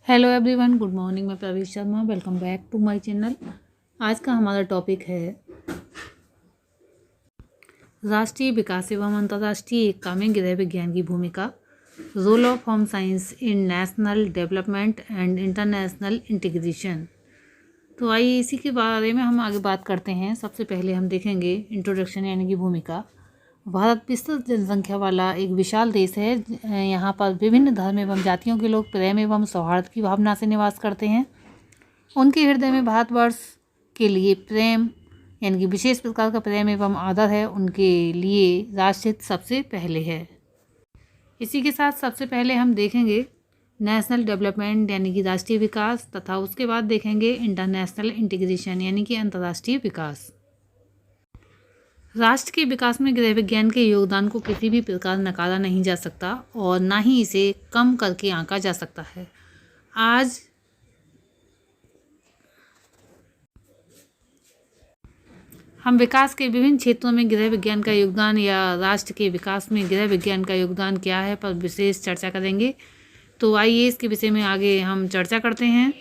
Hello everyone, good morning. मैं Pravish Sharma, welcome back to my channel. आज का हमारा टॉपिक है राष्ट्रीय विकास एवं अंतर्राष्ट्रीय एकता में गृह विज्ञान की भूमिका, role of home science in national development and international integration. तो आइए इसी के बारे में हम आगे बात करते हैं। सबसे पहले हम देखेंगे इंट्रोडक्शन यानी कि भूमिका। भारत विस्तृत जनसंख्या वाला एक विशाल देश है। यहाँ पर विभिन्न धर्म एवं जातियों के लोग प्रेम एवं सौहार्द की भावना से निवास करते हैं। उनके हृदय में भारतवर्ष के लिए प्रेम यानी कि विशेष प्रकार का प्रेम एवं आदर है। उनके लिए राष्ट्रहित सबसे पहले है। इसी के साथ सबसे पहले हम देखेंगे नेशनल डेवलपमेंट यानी कि राष्ट्रीय विकास, तथा उसके बाद देखेंगे इंटरनेशनल इंटीग्रेशन यानी कि अंतर्राष्ट्रीय विकास। राष्ट्र के विकास में गृह विज्ञान के योगदान को किसी भी प्रकार नकारा नहीं जा सकता और ना ही इसे कम करके आंका जा सकता है। आज हम विकास के विभिन्न क्षेत्रों में गृह विज्ञान का योगदान या राष्ट्र के विकास में गृह विज्ञान का योगदान क्या है पर विशेष चर्चा करेंगे। तो आइए इसके विषय में आगे हम चर्चा करते हैं।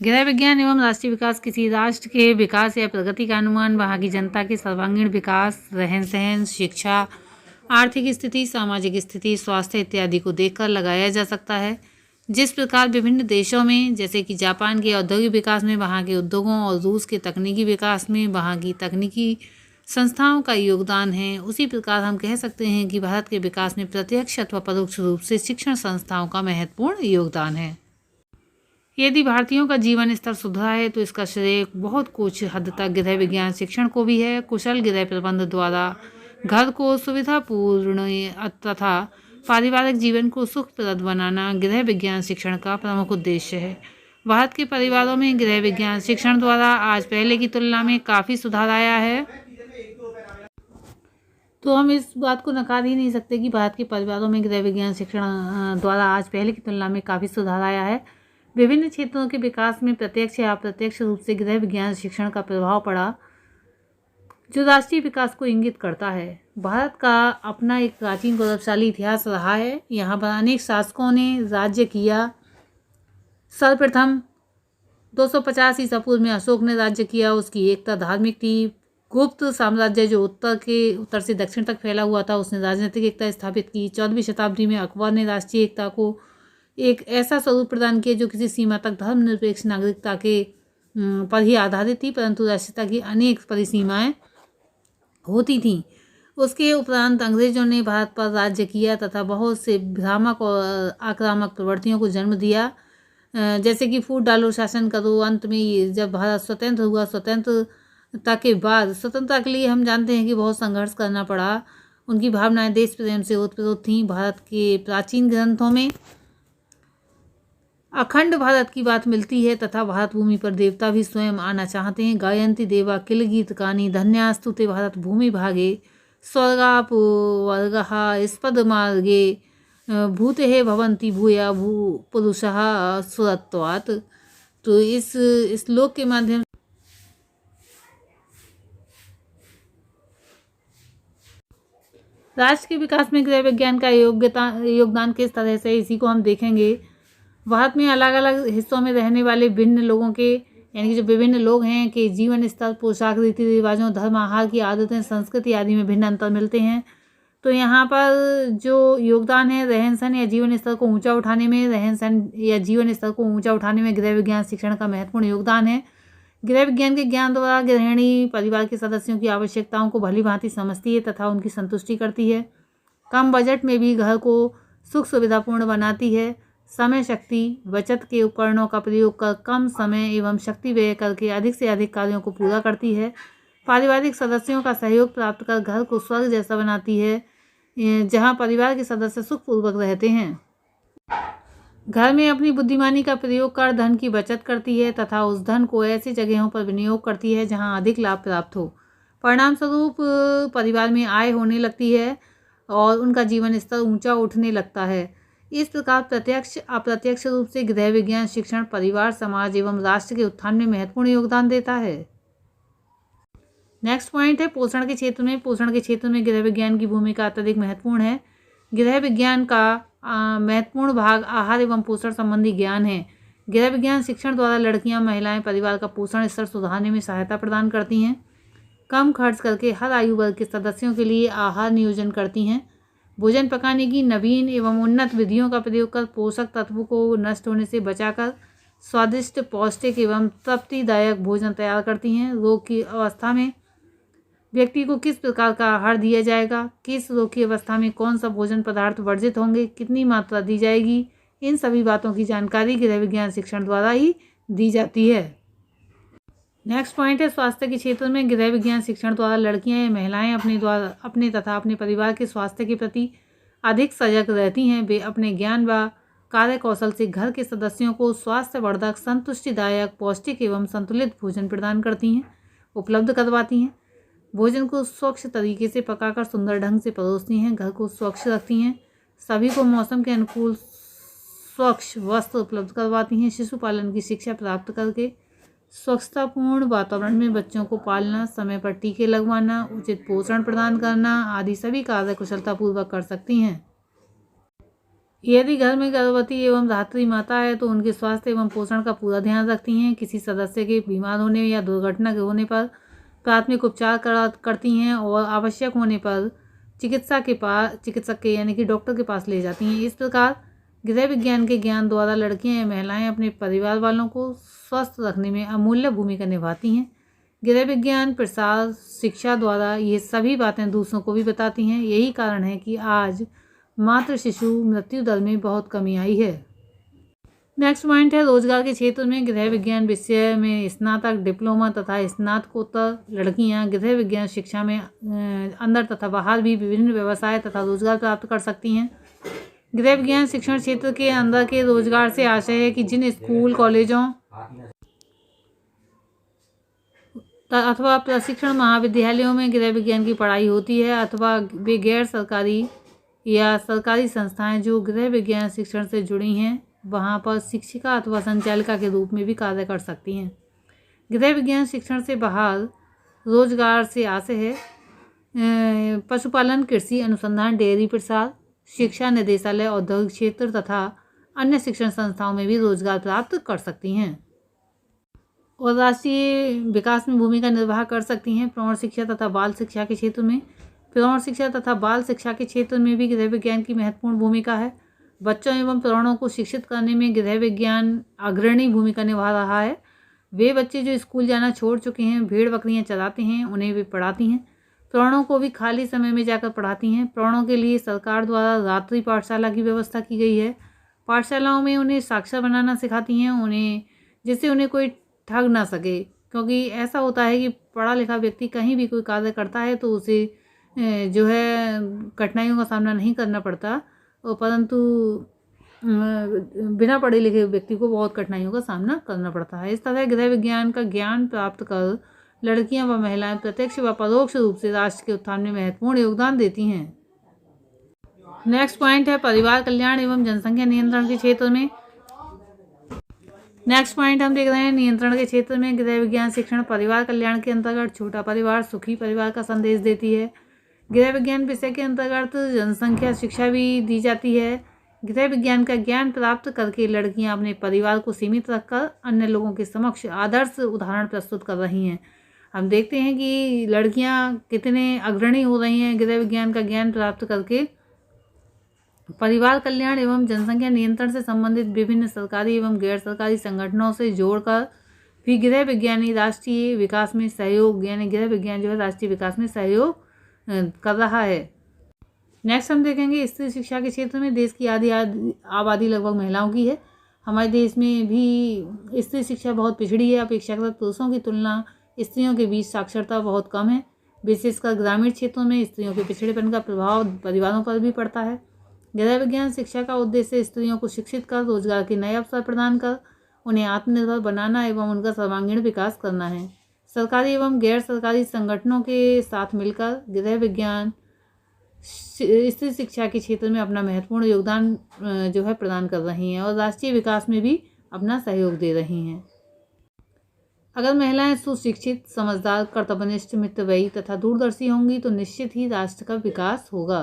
गृह विज्ञान एवं राष्ट्रीय विकास किसी राष्ट्र के विकास या प्रगति का अनुमान वहाँ की जनता के सर्वांगीण विकास, रहन सहन, शिक्षा, आर्थिक स्थिति, सामाजिक स्थिति, स्वास्थ्य इत्यादि को देखकर लगाया जा सकता है। जिस प्रकार विभिन्न देशों में जैसे कि जापान के औद्योगिक विकास में वहाँ के उद्योगों और रूस के तकनीकी विकास में वहाँ की तकनीकी संस्थाओं का योगदान है, उसी प्रकार हम कह सकते हैं कि भारत के विकास में प्रत्यक्ष अथवा परोक्ष रूप से शिक्षण संस्थाओं का महत्वपूर्ण योगदान है। यदि भारतीयों का जीवन स्तर सुधरा है तो इसका श्रेय बहुत कुछ हद तक गृह विज्ञान शिक्षण को भी है। कुशल गृह प्रबंध द्वारा घर को सुविधापूर्ण तथा पारिवारिक जीवन को सुखप्रद बनाना गृह विज्ञान शिक्षण का प्रमुख उद्देश्य है। भारत के परिवारों में गृह विज्ञान शिक्षण द्वारा आज पहले की तुलना में काफ़ी सुधार आया है। तो हम इस बात को नकार ही नहीं सकते कि भारत के परिवारों में गृह विज्ञान शिक्षण द्वारा आज पहले की तुलना में काफ़ी सुधार आया है। विभिन्न क्षेत्रों के विकास में प्रत्यक्ष या अप्रत्यक्ष रूप से गृह विज्ञान शिक्षण का प्रभाव पड़ा, जो राष्ट्रीय विकास को इंगित करता है। भारत का अपना एक प्राचीन गौरवशाली इतिहास रहा है। यहाँ पर अनेक शासकों ने राज्य किया। सर्वप्रथम 250 ईसा पूर्व में अशोक ने राज्य किया। उसकी एकता धार्मिक थी। गुप्त साम्राज्य जो उत्तर से दक्षिण तक फैला हुआ था, उसने राजनीतिक एकता स्थापित की। 14वीं शताब्दी में अकबर ने राष्ट्रीय एकता को एक ऐसा स्वरूप प्रदान किया जो किसी सीमा तक धर्मनिरपेक्ष नागरिकता के पर ही आधारित थी, परंतु राष्ट्रीयता की अनेक परिसीमाएं होती थीं। उसके उपरांत अंग्रेजों ने भारत पर राज्य किया तथा बहुत से भ्रामक और आक्रामक प्रवृत्तियों को जन्म दिया, जैसे कि फूट डालो, शासन करो। अंत में जब भारत स्वतंत्र हुआ, स्वतंत्रता के बाद स्वतंत्रता के लिए हम जानते हैं कि बहुत संघर्ष करना पड़ा। उनकी भावनाएं देश प्रेम से ओतप्रोत थीं। भारत के प्राचीन ग्रंथों में अखंड भारत की बात मिलती है तथा भारत भूमि पर देवता भी स्वयं आना चाहते हैं। गायंती देवा किल गीत कानी धन्यास्तुते भारत भूमि भागे स्वर्गाप वर्गः स्पद मार्गे भूते भवन्ति भूया भू पुरुषः सुरत्वात्। तो इस श्लोक के माध्यम राष्ट्र के विकास में गृह विज्ञान का योगदान किस तरह से, इसी को हम देखेंगे। भारत में अलग अलग हिस्सों में रहने वाले भिन्न लोगों के यानी कि जो विभिन्न लोग हैं कि जीवन स्तर, पोशाक, रीति रिवाजों, धर्म, आहार की आदतें, संस्कृति आदि में भिन्न अंतर मिलते हैं। तो यहाँ पर जो योगदान है रहन सहन या जीवन स्तर को ऊंचा उठाने में, गृह विज्ञान शिक्षण का महत्वपूर्ण योगदान है। गृह विज्ञान के ज्ञान द्वारा गृहिणी परिवार के सदस्यों की आवश्यकताओं को भली भांति समझती है तथा उनकी संतुष्टि करती है। कम बजट में भी घर को सुख सुविधापूर्ण बनाती है। समय शक्ति बचत के उपकरणों का प्रयोग कर कम समय एवं शक्ति व्यय करके अधिक से अधिक कार्यों को पूरा करती है। पारिवारिक सदस्यों का सहयोग प्राप्त कर घर को स्वर्ग जैसा बनाती है, जहां परिवार के सदस्य सुखपूर्वक रहते हैं। घर में अपनी बुद्धिमानी का प्रयोग कर धन की बचत करती है तथा उस धन को ऐसी जगहों पर विनियोग करती है जहां अधिक लाभ प्राप्त हो। परिणाम स्वरूप परिवार में आय होने लगती है और उनका जीवन स्तर ऊंचा उठने लगता है। इस प्रकार प्रत्यक्ष अप्रत्यक्ष रूप से गृह विज्ञान शिक्षण परिवार, समाज एवं राष्ट्र के उत्थान में महत्वपूर्ण योगदान देता है। नेक्स्ट पॉइंट है पोषण के क्षेत्र में गृह विज्ञान की भूमिका अत्यधिक महत्वपूर्ण है। गृह विज्ञान का महत्वपूर्ण भाग आहार एवं पोषण संबंधी ज्ञान है। गृह विज्ञान शिक्षण द्वारा लड़कियां, महिलाएं परिवार का पोषण स्तर सुधारने में सहायता प्रदान करती हैं, कम खर्च करके हर आयु वर्ग के सदस्यों के लिए आहार नियोजन करती हैं, भोजन पकाने की नवीन एवं उन्नत विधियों का प्रयोग कर पोषक तत्वों को नष्ट होने से बचाकर स्वादिष्ट, पौष्टिक एवं तृप्तिदायक भोजन तैयार करती हैं। रोग की अवस्था में व्यक्ति को किस प्रकार का आहार दिया जाएगा, किस रोग की अवस्था में कौन सा भोजन पदार्थ वर्जित होंगे, कितनी मात्रा दी जाएगी, इन सभी बातों की जानकारी गृह विज्ञान शिक्षण द्वारा ही दी जाती है। नेक्स्ट पॉइंट है स्वास्थ्य के क्षेत्र में गृह विज्ञान शिक्षण द्वारा लड़कियां या महिलाएं अपने तथा अपने परिवार के स्वास्थ्य के प्रति अधिक सजग रहती हैं। वे अपने ज्ञान व कार्य कौशल से घर के सदस्यों को स्वास्थ्यवर्धक, संतुष्टिदायक, पौष्टिक एवं संतुलित भोजन प्रदान करती हैं, उपलब्ध करवाती हैं। भोजन को स्वच्छ तरीके से पकाकर सुंदर ढंग से परोसती हैं, घर को स्वच्छ रखती हैं, सभी को मौसम के अनुकूल स्वच्छ वस्त्र उपलब्ध करवाती हैं। शिशु पालन की शिक्षा प्राप्त करके स्वच्छतापूर्ण वातावरण में बच्चों को पालना, समय पर टीके लगवाना, उचित पोषण प्रदान करना आदि सभी कार्य कुशलतापूर्वक कर सकती हैं। यदि घर में गर्भवती एवं धात्री माता है तो उनके स्वास्थ्य एवं पोषण का पूरा ध्यान रखती हैं। किसी सदस्य के बीमार होने या दुर्घटना होने पर प्राथमिक उपचार करती हैं और आवश्यक होने पर चिकित्सक के यानी कि डॉक्टर के पास ले जाती हैं। इस प्रकार गृह विज्ञान के ज्ञान द्वारा लड़कियां या महिलाएं अपने परिवार वालों को स्वस्थ रखने में अमूल्य भूमिका निभाती हैं। गृह विज्ञान प्रसार शिक्षा द्वारा ये सभी बातें दूसरों को भी बताती हैं। यही कारण है कि आज मातृ शिशु मृत्यु दर में बहुत कमी आई है। नेक्स्ट पॉइंट है रोजगार के क्षेत्र में गृह विज्ञान विषय में स्नातक, डिप्लोमा तथा स्नातकोत्तर लड़कियां गृह विज्ञान शिक्षा में अंदर तथा बाहर भी विभिन्न व्यवसाय तथा रोजगार प्राप्त कर सकती हैं। गृह विज्ञान शिक्षण क्षेत्र के अंदर के रोजगार से आशय है कि जिन स्कूल, कॉलेजों अथवा प्रशिक्षण महाविद्यालयों में गृह विज्ञान की पढ़ाई होती है अथवा वे गैर सरकारी या सरकारी संस्थाएं जो गृह विज्ञान शिक्षण से जुड़ी हैं वहाँ पर शिक्षिका अथवा संचालिका के रूप में भी कार्य कर सकती हैं। गृह विज्ञान शिक्षण से बाहर रोजगार से आशय है पशुपालन, कृषि अनुसंधान, डेयरी प्रसार, शिक्षा निदेशालय, औद्योगिक क्षेत्र तथा अन्य शिक्षण संस्थाओं में भी रोजगार प्राप्त कर सकती हैं और राष्ट्रीय विकास में भूमिका निर्वाह कर सकती हैं। प्रौढ़ शिक्षा तथा बाल शिक्षा के क्षेत्र में प्रौढ़ शिक्षा तथा बाल शिक्षा के क्षेत्र में भी गृह विज्ञान की महत्वपूर्ण भूमिका है। बच्चों एवं प्रौढ़ों को शिक्षित करने में गृह विज्ञान अग्रणी भूमिका निभा रहा है। वे बच्चे जो स्कूल जाना छोड़ चुके हैं, भेड़ बकरियां चराते हैं, उन्हें वे पढ़ाती हैं। प्रौढ़ों को भी खाली समय में जाकर पढ़ाती हैं। प्रौढ़ों के लिए सरकार द्वारा रात्रि पाठशाला की व्यवस्था की गई है। पाठशालाओं में उन्हें साक्षर बनाना सिखाती हैं, जिससे उन्हें कोई ठग ना सके, क्योंकि ऐसा होता है कि पढ़ा लिखा व्यक्ति कहीं भी कोई कार्य करता है तो उसे जो है कठिनाइयों का सामना नहीं करना पड़ता, परंतु बिना पढ़े लिखे व्यक्ति को बहुत कठिनाइयों का सामना करना पड़ता है। इस तरह गृह विज्ञान का ज्ञान प्राप्त कर लड़कियां व महिलाएं प्रत्यक्ष व परोक्ष रूप से राष्ट्र के उत्थान में महत्वपूर्ण योगदान देती हैं। नेक्स्ट पॉइंट है परिवार कल्याण एवं जनसंख्या नियंत्रण के क्षेत्र में। नेक्स्ट पॉइंट हम देख रहे हैं नियंत्रण के क्षेत्र में गृह विज्ञान शिक्षण परिवार कल्याण के अंतर्गत छोटा परिवार, सुखी परिवार का संदेश देती है। गृह विज्ञान विषय के अंतर्गत जनसंख्या शिक्षा भी दी जाती है। गृह विज्ञान का ज्ञान प्राप्त करके लड़कियां अपने परिवार को सीमित रखकर अन्य लोगों के समक्ष आदर्श उदाहरण प्रस्तुत कर रही हैं। हम देखते हैं कि लड़कियां कितने अग्रणी हो रही हैं गृह विज्ञान का ज्ञान प्राप्त करके। परिवार कल्याण एवं जनसंख्या नियंत्रण से संबंधित विभिन्न सरकारी एवं गैर सरकारी संगठनों से जोड़कर भी गृह विज्ञान राष्ट्रीय विकास में सहयोग यानी गृह विज्ञान जो है राष्ट्रीय विकास में सहयोग कर रहा है। नेक्स्ट हम देखेंगे स्त्री शिक्षा के क्षेत्र में। देश की आधी आबादी लगभग महिलाओं की है। हमारे देश में भी स्त्री शिक्षा बहुत पिछड़ी है। अपेक्षाकृत पुरुषों की तुलना स्त्रियों के बीच साक्षरता बहुत कम है। विशेषकर ग्रामीण क्षेत्रों में स्त्रियों के पिछड़ेपन का प्रभाव परिवारों पर भी पड़ता है। गृह विज्ञान शिक्षा का उद्देश्य स्त्रियों को शिक्षित कर रोजगार के नए अवसर प्रदान कर उन्हें आत्मनिर्भर बनाना एवं उनका सर्वांगीण विकास करना है। सरकारी एवं गैर सरकारी संगठनों के साथ मिलकर गृह विज्ञान स्त्री शिक्षा के क्षेत्र में अपना महत्वपूर्ण योगदान जो है प्रदान कर रही हैं और राष्ट्रीय विकास में भी अपना सहयोग दे रही हैं। अगर महिलाएं सुशिक्षित, समझदार, कर्तव्यनिष्ठ, मितव्ययी तथा दूरदर्शी होंगी तो निश्चित ही राष्ट्र का विकास होगा।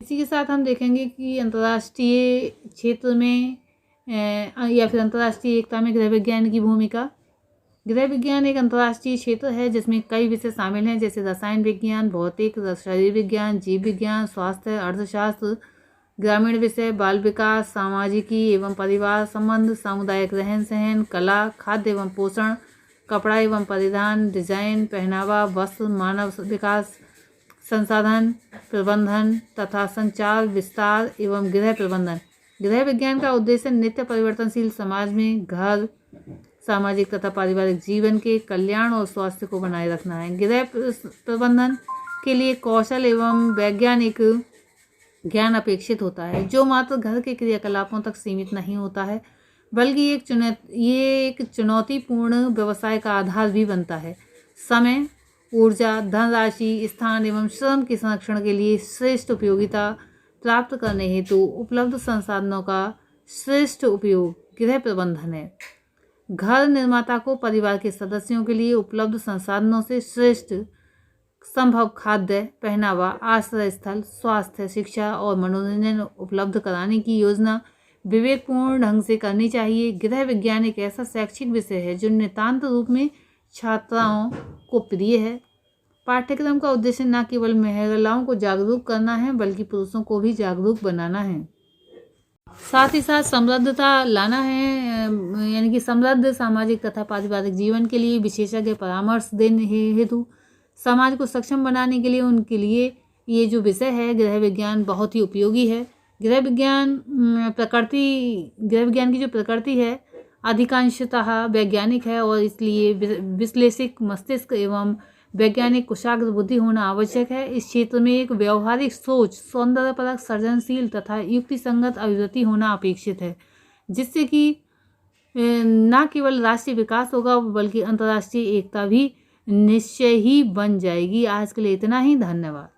इसी के साथ हम देखेंगे कि अंतर्राष्ट्रीय क्षेत्र में या फिर अंतर्राष्ट्रीय एकता में गृह विज्ञान की भूमिका। गृह विज्ञान एक अंतर्राष्ट्रीय क्षेत्र है जिसमें कई विषय शामिल हैं, जैसे रसायन विज्ञान, भौतिक, शरीर विज्ञान, जीव विज्ञान, स्वास्थ्य, अर्थशास्त्र, ग्रामीण विषय, बाल विकास, सामाजिकी एवं परिवार संबंध, सामुदायिक रहन सहन, कला, खाद्य एवं पोषण, कपड़ा एवं परिधान, डिजाइन, पहनावा, वस्त्र, मानव विकास, संसाधन प्रबंधन तथा संचार, विस्तार एवं गृह प्रबंधन। गृह विज्ञान का उद्देश्य नित्य परिवर्तनशील समाज में घर, सामाजिक तथा पारिवारिक जीवन के कल्याण और स्वास्थ्य को बनाए रखना है। गृह प्रबंधन के लिए कौशल एवं वैज्ञानिक ज्ञान अपेक्षित होता है, जो मात्र घर के क्रियाकलापों तक सीमित नहीं होता है, बल्कि ये एक चुनौतीपूर्ण व्यवसाय का आधार भी बनता है। समय, ऊर्जा, धनराशि, स्थान एवं श्रम के संरक्षण के लिए श्रेष्ठ उपयोगिता प्राप्त करने हेतु उपलब्ध संसाधनों का श्रेष्ठ उपयोग गृह प्रबंधन है। घर निर्माता को परिवार के सदस्यों के लिए उपलब्ध संसाधनों से श्रेष्ठ संभव खाद्य, पहनावा, आश्रय स्थल, स्वास्थ्य, शिक्षा और मनोरंजन उपलब्ध कराने की योजना विवेकपूर्ण ढंग से करनी चाहिए। गृह विज्ञान एक ऐसा शैक्षिक विषय है जो नितांत रूप में छात्राओं को प्रिय है। पाठ्यक्रम का उद्देश्य न केवल महिलाओं को जागरूक करना है, बल्कि पुरुषों को भी जागरूक बनाना है। साथ ही साथ समृद्धता लाना है, यानी कि समृद्ध सामाजिक तथा पारिवारिक जीवन के लिए विशेषज्ञ परामर्श देने हेतु समाज को सक्षम बनाने के लिए उनके लिए ये जो विषय है गृह विज्ञान बहुत ही उपयोगी है। गृह विज्ञान की जो प्रकृति है अधिकांशतः वैज्ञानिक है और इसलिए विश्लेषक मस्तिष्क एवं वैज्ञानिक कुशाग्र बुद्धि होना आवश्यक है। इस क्षेत्र में एक व्यवहारिक सोच, सौंदर्यपरक, सृजनशील तथा युक्तिसंगत अभिव्यक्ति होना अपेक्षित है, जिससे कि न केवल राष्ट्रीय विकास होगा बल्कि अंतर्राष्ट्रीय एकता भी निश्चय ही बन जाएगी। आज के लिए इतना ही, धन्यवाद।